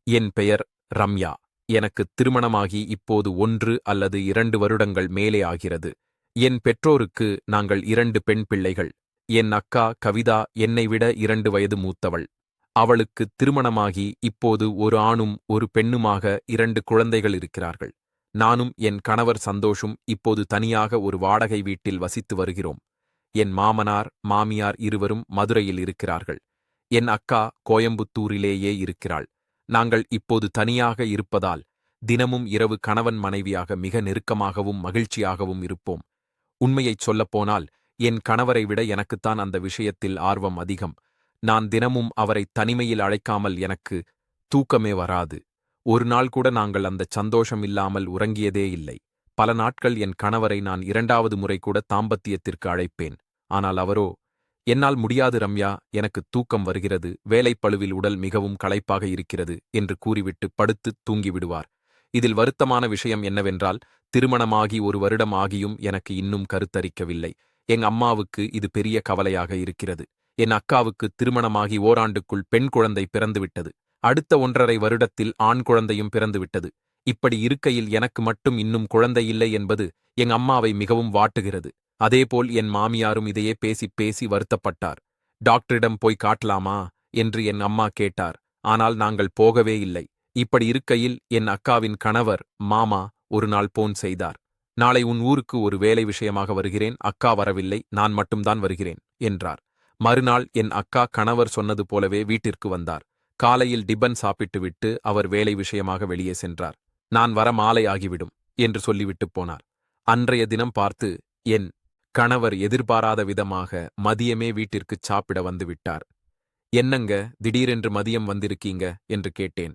என் பெயர் ரம்யா. எனக்கு திருமணமாகி இப்போது 1 அல்லது 2 வருடங்கள் மேலே ஆகிறது. என் பெற்றோருக்கு நாங்கள் 2 பெண் பிள்ளைகள். என் அக்கா கவிதா என்னை விட 2 வயது மூத்தவள். அவளுக்கு திருமணமாகி இப்போது ஒரு ஆணும் ஒரு பெண்ணுமாக 2 குழந்தைகள் இருக்கிறார்கள். நானும் என் கணவர் சந்தோஷும் இப்போது தனியாக ஒரு வாடகை வீட்டில் வசித்து வருகிறோம். என் மாமனார் மாமியார் இருவரும் மதுரையில் இருக்கிறார்கள். என் அக்கா கோயம்புத்தூரிலேயே இருக்கிறாள். நாங்கள் இப்போது தனியாக இருப்பதால் தினமும் இரவு கணவன் மனைவியாக மிக நெருக்கமாகவும் மகிழ்ச்சியாகவும் இருப்போம். உண்மையைச் சொல்லப்போனால் என் கணவரை விட எனக்குத்தான் அந்த விஷயத்தில் ஆர்வம் அதிகம். நான் தினமும் அவரை தனிமையில் அழைக்காமல் எனக்கு தூக்கமே வராது. ஒரு நாள் கூட நாங்கள் அந்த சந்தோஷம் இல்லாமல் உறங்கியதே இல்லை. பல நாட்கள் என் கணவரை நான் 2வது முறை கூட தாம்பத்தியத்திற்கு அழைப்பேன். ஆனால் அவரோ, என்னால் முடியாது ரம்யா, எனக்கு தூக்கம் வருகிறது, வேலைப்பளுவில் உடல் மிகவும் களைப்பாக இருக்கிறது என்று கூறிவிட்டு படுத்து தூங்கிவிடுவார். இதில் வருத்தமான விஷயம் என்னவென்றால், திருமணமாகி 1 வருடம் ஆகியும் எனக்கு இன்னும் கருத்தரிக்கவில்லை. எங் அம்மாவுக்கு இது பெரிய கவலையாக இருக்கிறது. என் அக்காவுக்கு திருமணமாகி ஓராண்டுக்குள் பெண் குழந்தை பிறந்துவிட்டது. அடுத்த 1½ வருடத்தில் ஆண் குழந்தையும் பிறந்துவிட்டது. இப்படி இருக்கையில் எனக்கு மட்டும் இன்னும் குழந்தை இல்லை என்பது எங் அம்மாவை மிகவும் வாட்டுகிறது. அதேபோல் என் மாமியாரும் இதையே பேசி பேசி வருத்தப்பட்டார். டாக்டரிடம் போய் காட்டலாமா என்று என் அம்மா கேட்டார். ஆனால் நாங்கள் போகவே இல்லை. இப்படி இருக்கையில் என் அக்காவின் கணவர் மாமா ஒரு நாள் போன் செய்தார். நாளை உன் ஊருக்கு ஒரு வேலை விஷயமாக வருகிறேன், அக்கா வரவில்லை, நான் மட்டும்தான் வருகிறேன் என்றார். மறுநாள் என் அக்கா கணவர் சொன்னது போலவே வீட்டிற்கு வந்தார். காலையில் டிபன் சாப்பிட்டுவிட்டு அவர் வேலை விஷயமாக வெளியே சென்றார். நான் வர மாலை ஆகிவிடும் என்று சொல்லிவிட்டு போனார். அன்றைய தினம் பார்த்து என் கணவர் எதிர்பாராத விதமாக மதியமே வீட்டிற்குச் சாப்பிட வந்துவிட்டார். என்னங்க திடீரென்று மதியம் வந்திருக்கீங்க என்று கேட்டேன்.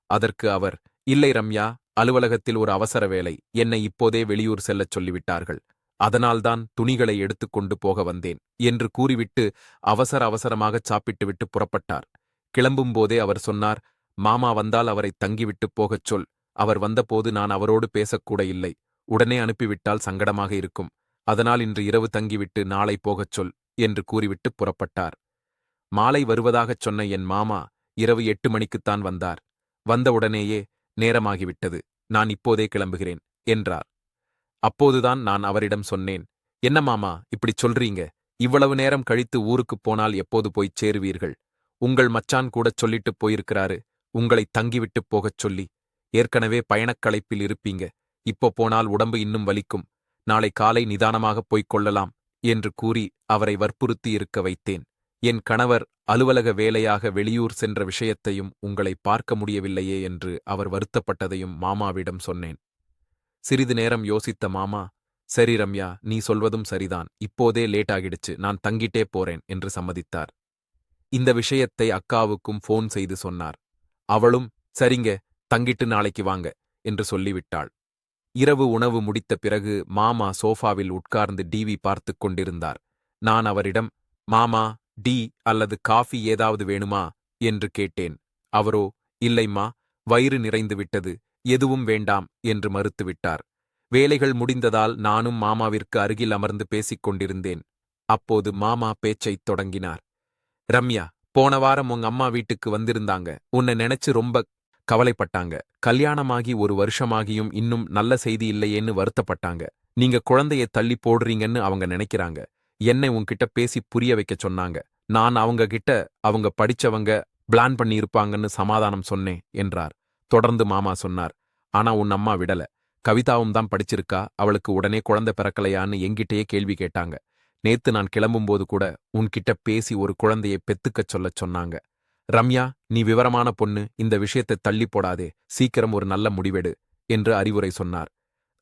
அதற்கு அவர், இல்லை ரம்யா, அலுவலகத்தில் ஒரு அவசர வேலை, என்னை இப்போதே வெளியூர் செல்லச் சொல்லிவிட்டார்கள், அதனால்தான் துணிகளை எடுத்துக்கொண்டு போக வந்தேன் என்று கூறிவிட்டு அவசரமாகச் சாப்பிட்டுவிட்டு புறப்பட்டார். கிளம்பும்போதே அவர் சொன்னார், மாமா வந்தால் அவரை தங்கிவிட்டுப் போகச் சொல், அவர் வந்தபோது நான் அவரோடு பேசக்கூட இல்லை, உடனே அனுப்பிவிட்டால் சங்கடமாக இருக்கும், அதனால் இன்று இரவு தங்கிவிட்டு நாளை போகச் சொல் என்று கூறிவிட்டு புறப்பட்டார். மாலை வருவதாகச் சொன்ன என் மாமா இரவு 8 மணிக்குத்தான் வந்தார். வந்தவுடனேயே, நேரமாகிவிட்டது, நான் இப்போதே கிளம்புகிறேன் என்றார். அப்போதுதான் நான் அவரிடம் சொன்னேன், என்ன மாமா இப்படிச் சொல்றீங்க, இவ்வளவு நேரம் கழித்து ஊருக்குப் போனால் எப்போது போய்ச் சேருவீர்கள்? உங்கள் மச்சான் கூடச் சொல்லிட்டுப் போயிருக்கிறாரு, உங்களை தங்கிவிட்டுப் போகச் சொல்லி. ஏற்கனவே பயணக்களைப்பில் இருப்பீங்க, இப்போ போனால் உடம்பு இன்னும் வலிக்கும், நாளை காலை நிதானமாகப் போய்க் கொள்ளலாம் என்று கூறி அவரை வற்புறுத்தி இருக்க வைத்தேன். என் கணவர் அலுவலக வேலையாக வெளியூர் சென்ற விஷயத்தையும் உங்களை பார்க்க முடியவில்லையே என்று அவர் வருத்தப்பட்டதையும் மாமாவிடம் சொன்னேன். சிறிது நேரம் யோசித்த மாமா, சரி ரம்யா, நீ சொல்வதும் சரிதான், இப்போதே லேட் ஆகிடுச்சு, நான் தங்கிட்டே போறேன் என்று சம்மதித்தார். இந்த விஷயத்தை அக்காவுக்கும் போன் செய்து சொன்னார். அவளும், சரிங்க, தங்கிட்டு நாளைக்கு வாங்க என்று சொல்லிவிட்டாள். இரவு உணவு முடித்த பிறகு மாமா சோஃபாவில் உட்கார்ந்து டிவி பார்த்துக் கொண்டிருந்தார். நான் அவரிடம், மாமா, டீ அல்லது காஃபி ஏதாவது வேணுமா என்று கேட்டேன். அவரோ, இல்லைம்மா, வயிறு நிறைந்துவிட்டது, எதுவும் வேண்டாம் என்று மறுத்துவிட்டார். வேலைகள் முடிந்ததால் நானும் மாமாவிற்கு அருகில் அமர்ந்து பேசிக் கொண்டிருந்தேன். அப்போது மாமா பேச்சைத் தொடங்கினார். ரம்யா, போன வாரம் உங்க அம்மா வீட்டுக்கு வந்திருந்தாங்க, உன்னை நினைச்சு ரொம்ப கவலைப்பட்டாங்க. கல்யாணமாகி 1 வருஷமாகியும் இன்னும் நல்ல செய்தி இல்லையேன்னு வருத்தப்பட்டாங்க. நீங்க குழந்தையை தள்ளி போடுறீங்கன்னு அவங்க நினைக்கிறாங்க. என்னை உன்கிட்ட பேசி புரிய வைக்க சொன்னாங்க. நான் அவங்க கிட்ட அவங்க படிச்சவங்க, பிளான் பண்ணியிருப்பாங்கன்னு சமாதானம் சொன்னேன் என்றார். தொடர்ந்து மாமா சொன்னார், ஆனா உன் அம்மா விடல. கவிதாவும் தான் படிச்சிருக்கா, அவளுக்கு உடனே குழந்தை பிறக்கலையான்னு என்கிட்டயே கேள்வி கேட்டாங்க. நேத்து நான் கிளம்பும்போது கூட உன்கிட்ட பேசி ஒரு குழந்தையை பெத்துக்கச் சொல்லச் சொன்னாங்க. ரம்யா, நீ விவரமான பொண்ணு, இந்த விஷயத்தை தள்ளி போடாதே, சீக்கிரம் ஒரு நல்ல முடிவெடு என்று அறிவுரை சொன்னார்.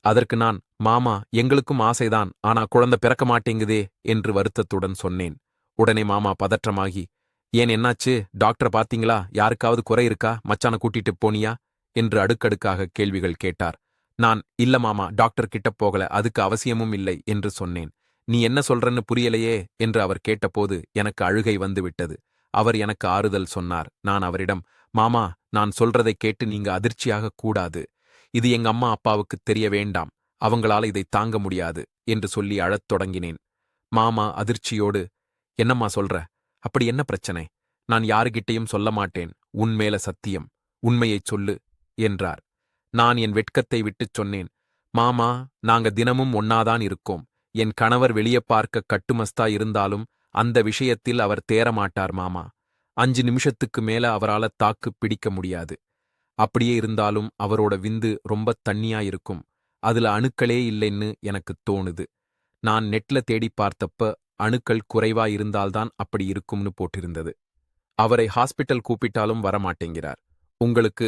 அதற்கு நான், மாமா, எங்களுக்கும் ஆசைதான், ஆனா குழந்தை பிறக்க மாட்டேங்குதே என்று வருத்தத்துடன் சொன்னேன். உடனே மாமா பதற்றமாகி, ஏன் என்னாச்சு, டாக்டரை பார்த்தீங்களா, யாருக்காவது குறை இருக்கா, மச்சான கூட்டிட்டு போனியா என்று அடுக்கடுக்காக கேள்விகள் கேட்டார். நான், இல்ல மாமா, டாக்டர் கிட்ட போகல, அதுக்கு அவசியமும் இல்லை என்று சொன்னேன். நீ என்ன சொல்றன்னு புரியலையே என்று அவர் கேட்டபோது எனக்கு அழுகை வந்துவிட்டது. அவர் எனக்கு ஆறுதல் சொன்னார். நான் அவரிடம், மாமா, நான் சொல்றதை கேட்டு நீங்க அதிர்ச்சியாக கூடாது, இது எங்க அம்மா அப்பாவுக்குத் தெரிய வேண்டாம், அவங்களால இதை தாங்க முடியாது என்று சொல்லி அழத் தொடங்கினேன். மாமா அதிர்ச்சியோடு, என்னம்மா சொல்ற, அப்படி என்ன பிரச்சனை? நான் யாருகிட்டையும் சொல்ல மாட்டேன், உன்மேல சத்தியம், உண்மையைச் சொல்லு என்றார். நான் என் வெட்கத்தை விட்டுச் சொன்னேன். மாமா, நாங்க தினமும் ஒன்னாதான் இருக்கோம். என் கணவர் வெளிய பார்க்க கட்டுமஸ்தா இருந்தாலும் அந்த விஷயத்தில் அவர் தேறமாட்டார் மாமா. 5 நிமிஷத்துக்கு மேல அவரால தாக்கு பிடிக்க முடியாது. அப்படியே இருந்தாலும் அவரோட விந்து ரொம்ப தண்ணியா இருக்கும். அதுல அணுக்களே இல்லைன்னு எனக்குத் தோணுது. நான் நெட்ல தேடிப் பார்த்தப்ப அணுக்கள் குறைவா இருந்தால்தான் அப்படி இருக்கும்னு போட்டிருந்தது. அவரை ஹாஸ்பிட்டல் கூப்பிட்டாலும் வரமாட்டேங்கிறார். உங்களுக்கு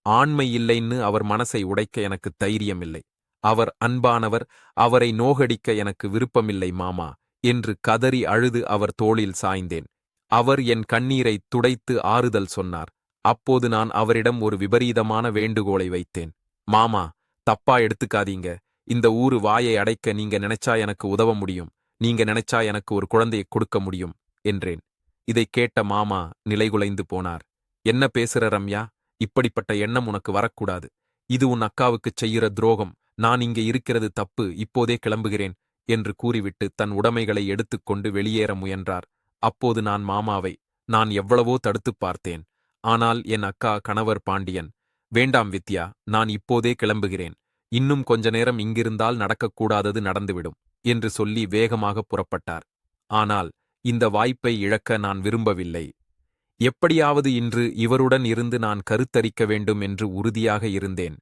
ஆண்மை இல்லைன்னு அவர் மனசை உடைக்க எனக்கு தைரியமில்லை. அவர் அன்பானவர், அவரை நோகடிக்க எனக்கு விருப்பமில்லை மாமா என்று கதறி அழுது அவர் தோளில் சாய்ந்தேன். அவர் என் கண்ணீரை துடைத்து ஆறுதல் சொன்னார். அப்போது நான் அவரிடம் ஒரு விபரீதமான வேண்டுகோளை வைத்தேன். மாமா, தப்பா எடுத்துக்காதீங்க. இந்த ஊரு வாயை அடைக்க நீங்க நினைச்சா எனக்கு உதவ முடியும். நீங்க நினைச்சா எனக்கு ஒரு குழந்தையை கொடுக்க முடியும் என்றேன். இதைக் கேட்ட மாமா நிலைகுலைந்து போனார். என்ன பேசுற ரம்யா? இப்படிப்பட்ட எண்ணம் உனக்கு வரக்கூடாது. இது உன் அக்காவுக்குச் செய்கிற துரோகம். நான் இங்கே இருக்கிறது தப்பு, இப்போதே கிளம்புகிறேன் என்று கூறிவிட்டு தன் உடைமைகளை எடுத்துக்கொண்டு வெளியேற முயன்றார். அப்போது நான் மாமாவை நான் எவ்வளவோ தடுத்துப் பார்த்தேன். ஆனால் என் அக்கா கணவர் பாண்டியன், வேண்டாம் வித்யா, நான் இப்போதே கிளம்புகிறேன். இன்னும் கொஞ்ச நேரம் இங்கிருந்தால் நடக்கக்கூடாதது நடந்துவிடும் என்று சொல்லி வேகமாக புறப்பட்டார். ஆனால் இந்த வாய்ப்பை இழக்க நான் விரும்பவில்லை. எப்படியாவது இன்று இவருடன் இருந்து நான் கருத்தரிக்க வேண்டும் என்று உறுதியாக இருந்தேன்.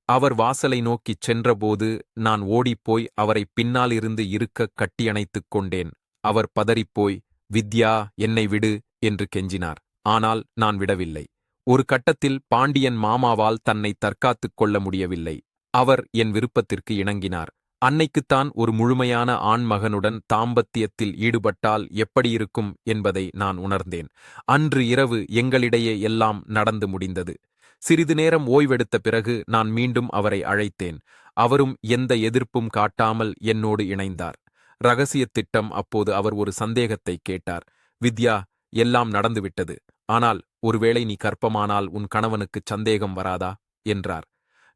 அவர் வாசலை நோக்கிச் சென்றபோது நான் ஓடிப்போய் அவரை பின்னால் இருந்து இருக்க கட்டியணைத்துக் கொண்டேன். அவர் பதறிப்போய், வித்யா, என்னை விடு என்று கெஞ்சினார். ஆனால் நான் விடவில்லை. ஒரு கட்டத்தில் பாண்டியன் மாமாவால் தன்னை தற்காத்துக் கொள்ள முடியவில்லை. அவர் என் விருப்பத்திற்கு இணங்கினார். அன்னைக்குத்தான் ஒரு முழுமையான ஆண்மகனுடன் தாம்பத்தியத்தில் ஈடுபட்டால் எப்படியிருக்கும் என்பதை நான் உணர்ந்தேன். அன்று இரவு எங்களிடையே எல்லாம் நடந்து முடிந்தது. சிறிது நேரம் ஓய்வெடுத்த பிறகு நான் மீண்டும் அவரை அழைத்தேன். அவரும் எந்த எதிர்ப்பும் காட்டாமல் என்னோடு இணைந்தார். இரகசியத் திட்டம். அப்போது அவர் ஒரு சந்தேகத்தை கேட்டார். வித்யா, எல்லாம் நடந்துவிட்டது. ஆனால் ஒருவேளை நீ கர்ப்பமானால் உன் கணவனுக்குச் சந்தேகம் வராதா என்றார்.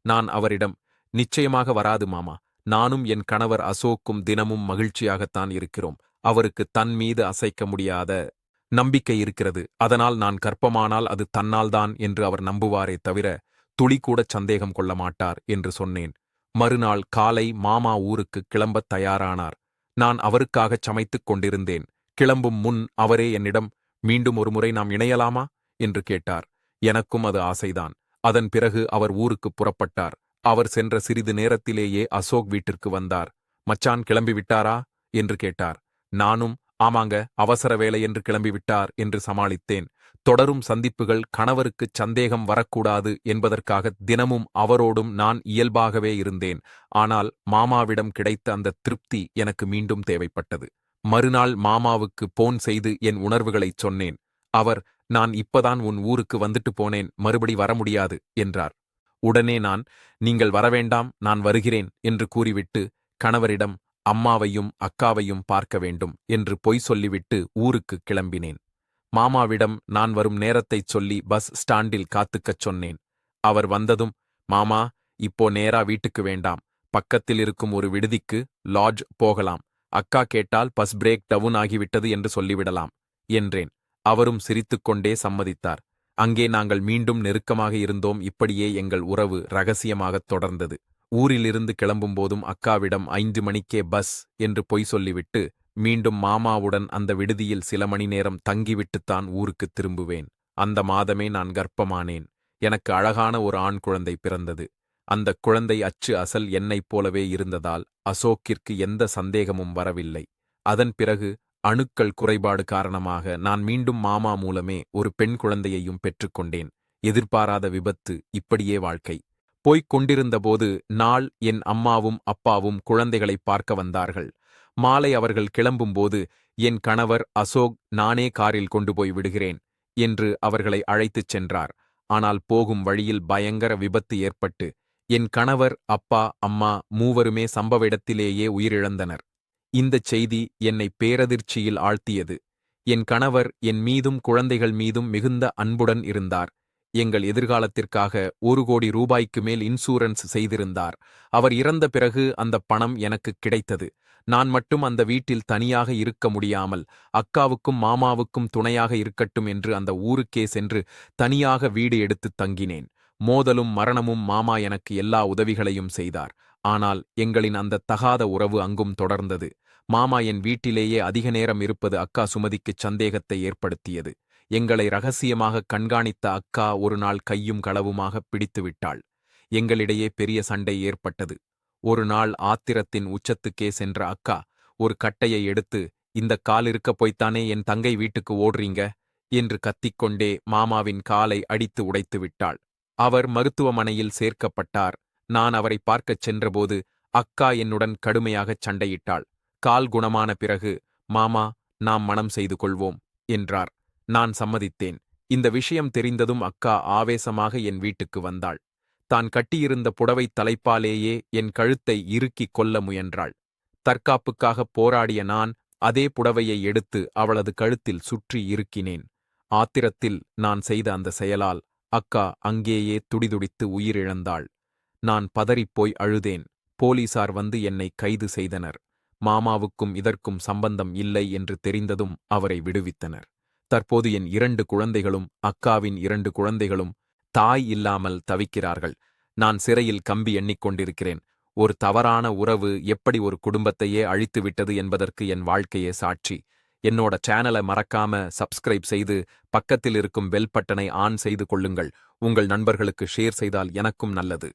நான் அவரிடம், நிச்சயமாக வராது மாமா. நானும் என் கணவர் அசோக்கும் தினமும் மகிழ்ச்சியாகத்தான் இருக்கிறோம். அவருக்கு தன் மீது அசைக்க முடியாத நம்பிக்கை இருக்கிறது. அதனால் நான் கர்ப்பமானால் அது தன்னால்தான் என்று அவர் நம்புவாரே தவிர துளிக்கூடச் சந்தேகம் கொள்ள மாட்டார் என்று சொன்னேன். மறுநாள் காலை மாமா ஊருக்கு கிளம்பத் தயாரானார். நான் அவருக்காகச் சமைத்துக் கொண்டிருந்தேன். கிளம்பும் முன் அவரே என்னிடம், மீண்டும் ஒருமுறை நாம் இணையலாமா என்று கேட்டார். எனக்கும் அது ஆசைதான். அதன் பிறகு அவர் ஊருக்குப் புறப்பட்டார். அவர் சென்ற சிறிது நேரத்திலேயே அசோக் வீட்டிற்கு வந்தார். மச்சான் கிளம்பிவிட்டாரா என்று கேட்டார். நானும் ஆமாங்க, அவசர வேலை என்று கிளம்பிவிட்டார் என்று சமாளித்தேன். தொடரும் சந்திப்புகள் கணவருக்குச் சந்தேகம் வரக்கூடாது என்பதற்காக தினமும் அவரோடும் நான் இயல்பாகவே இருந்தேன். ஆனால் மாமாவிடம் கிடைத்த அந்த திருப்தி எனக்கு மீண்டும் தேவைப்பட்டது. மறுநாள் மாமாவுக்கு போன் செய்து என் உணர்வுகளைச் சொன்னேன். அவர், நான் இப்பதான் உன் ஊருக்கு வந்துட்டு போனேன், மறுபடி வர முடியாது என்றார். உடனே நான், நீங்கள் வரவேண்டாம், நான் வருகிறேன் என்று கூறிவிட்டு கணவரிடம் அம்மாவையும் அக்காவையும் பார்க்க வேண்டும் என்று பொய் சொல்லிவிட்டு ஊருக்குக் கிளம்பினேன். மாமாவிடம் நான் வரும் நேரத்தைச் சொல்லி பஸ் ஸ்டாண்டில் காத்துக்கச் சொன்னேன். அவர் வந்ததும், மாமா, இப்போ நேரா வீட்டுக்கு வேண்டாம், பக்கத்தில் இருக்கும் ஒரு விடுதிக்கு லாட்ஜ் போகலாம். அக்கா கேட்டால் பஸ் பிரேக் டவுன் ஆகிவிட்டது என்று சொல்லிவிடலாம் என்றேன். அவரும் சிரித்துக்கொண்டே சம்மதித்தார். அங்கே நாங்கள் மீண்டும் நெருக்கமாக இருந்தோம். இப்படியே எங்கள் உறவு இரகசியமாகத் தொடர்ந்தது. ஊரிலிருந்து கிளம்பும்போதும் அக்காவிடம் 5 மணிக்கே பஸ் என்று பொய் சொல்லிவிட்டு மீண்டும் மாமாவுடன் அந்த விடுதியில் சில மணி நேரம் தங்கிவிட்டுத்தான் ஊருக்குத் திரும்புவேன். அந்த மாதமே நான் கர்ப்பமானேன். எனக்கு அழகான ஒரு ஆண் குழந்தை பிறந்தது. அந்தக் குழந்தை அச்சு அசல் என்னைப் போலவே இருந்ததால் அசோக்கிற்கு எந்த சந்தேகமும் வரவில்லை. அதன் பிறகு அணுக்கள் குறைபாடு காரணமாக நான் மீண்டும் மாமா மூலமே ஒரு பெண் குழந்தையையும் பெற்றுக்கொண்டேன். எதிர்பாராத விபத்து. இப்படியே வாழ்க்கை போய்க் கொண்டிருந்தபோது நாள் என் அம்மாவும் அப்பாவும் குழந்தைகளைப் பார்க்க வந்தார்கள். மாலை அவர்கள் கிளம்பும்போது என் கணவர் அசோக், நானே காரில் கொண்டு போய் விடுகிறேன் என்று அவர்களை அழைத்துச் சென்றார். ஆனால் போகும் வழியில் பயங்கர விபத்து ஏற்பட்டு என் கணவர், அப்பா, அம்மா மூவருமே சம்பவ இடத்திலேயே உயிரிழந்தனர். இந்தச் செய்தி என்னை பேரதிர்ச்சியில் ஆழ்த்தியது. என் கணவர் என் மீதும் குழந்தைகள் மீதும் மிகுந்த அன்புடன் இருந்தார். எங்கள் எதிர்காலத்திற்காக 1 கோடி ரூபாய்க்கு மேல் இன்சூரன்ஸ் செய்திருந்தார். அவர் இறந்த பிறகு அந்த பணம் எனக்கு கிடைத்தது. நான் மட்டும் அந்த வீட்டில் தனியாக இருக்க முடியாமல் அக்காவுக்கும் மாமாவுக்கும் துணையாக இருக்கட்டும் என்று அந்த ஊருக்கே சென்று தனியாக வீடு எடுத்துத் தங்கினேன். மோதலும் மரணமும் மாமா எனக்கு எல்லா உதவிகளையும் செய்தார். ஆனால் எங்களின் அந்த தகாத உறவு அங்கும் தொடர்ந்தது. மாமா என் வீட்டிலேயே அதிக நேரம் இருப்பது அக்கா சுமதிக்குச் சந்தேகத்தை ஏற்படுத்தியது. எங்களை ரகசியமாக கண்காணித்த அக்கா ஒரு நாள் கையும் களவுமாக பிடித்துவிட்டாள். எங்களிடையே பெரிய சண்டை ஏற்பட்டது. ஒரு நாள் ஆத்திரத்தின் உச்சத்துக்கே சென்ற அக்கா ஒரு கட்டையை எடுத்து, இந்த கால் இருக்க போய்த்தானே என் தங்கை வீட்டுக்கு ஓடுறீங்க என்று கத்திக்கொண்டே மாமாவின் காலை அடித்து உடைத்து விட்டாள். அவர் மருத்துவமனையில் சேர்க்கப்பட்டார். நான் அவரை பார்க்கச் சென்றபோது அக்கா என்னுடன் கடுமையாகச் சண்டையிட்டாள். கால் குணமான பிறகு, மாமா, நாம் மணம் செய்து கொள்வோம் என்றார். நான் சம்மதித்தேன். இந்த விஷயம் தெரிந்ததும் அக்கா ஆவேசமாக என் வீட்டுக்கு வந்தாள். தான் கட்டியிருந்த புடவைத் தலைப்பாலேயே என் கழுத்தை இறுக்கிக் கொல்ல முயன்றாள். தற்காப்புக்காகப் போராடிய நான் அதே புடவையை எடுத்து அவளது கழுத்தில் சுற்றி இறுக்கினேன். ஆத்திரத்தில் நான் செய்த அந்த செயலால் அக்கா அங்கேயே துடிதுடித்து உயிரிழந்தாள். நான் பதறிப்போய் அழுதேன். போலீசார் வந்து என்னை கைது செய்தனர். மாமாவுக்கும் இதற்கும் சம்பந்தம் இல்லை என்று தெரிந்ததும் அவரை விடுவித்தனர். தற்போது என் 2 குழந்தைகளும் அக்காவின் 2 குழந்தைகளும் தாய் இல்லாமல் தவிக்கிறார்கள். நான் சிறையில் கம்பி எண்ணிக்கொண்டிருக்கிறேன். ஒரு தவறான உறவு எப்படி ஒரு குடும்பத்தையே அழித்துவிட்டது என்பதற்கு என் வாழ்க்கையே சாட்சி. என்னோட சேனலை மறக்காம சப்ஸ்கிரைப் செய்து பக்கத்தில் இருக்கும் பெல் பட்டனை ஆன் செய்து கொள்ளுங்கள். உங்கள் நண்பர்களுக்கு ஷேர் செய்தால் எனக்கும் நல்லது.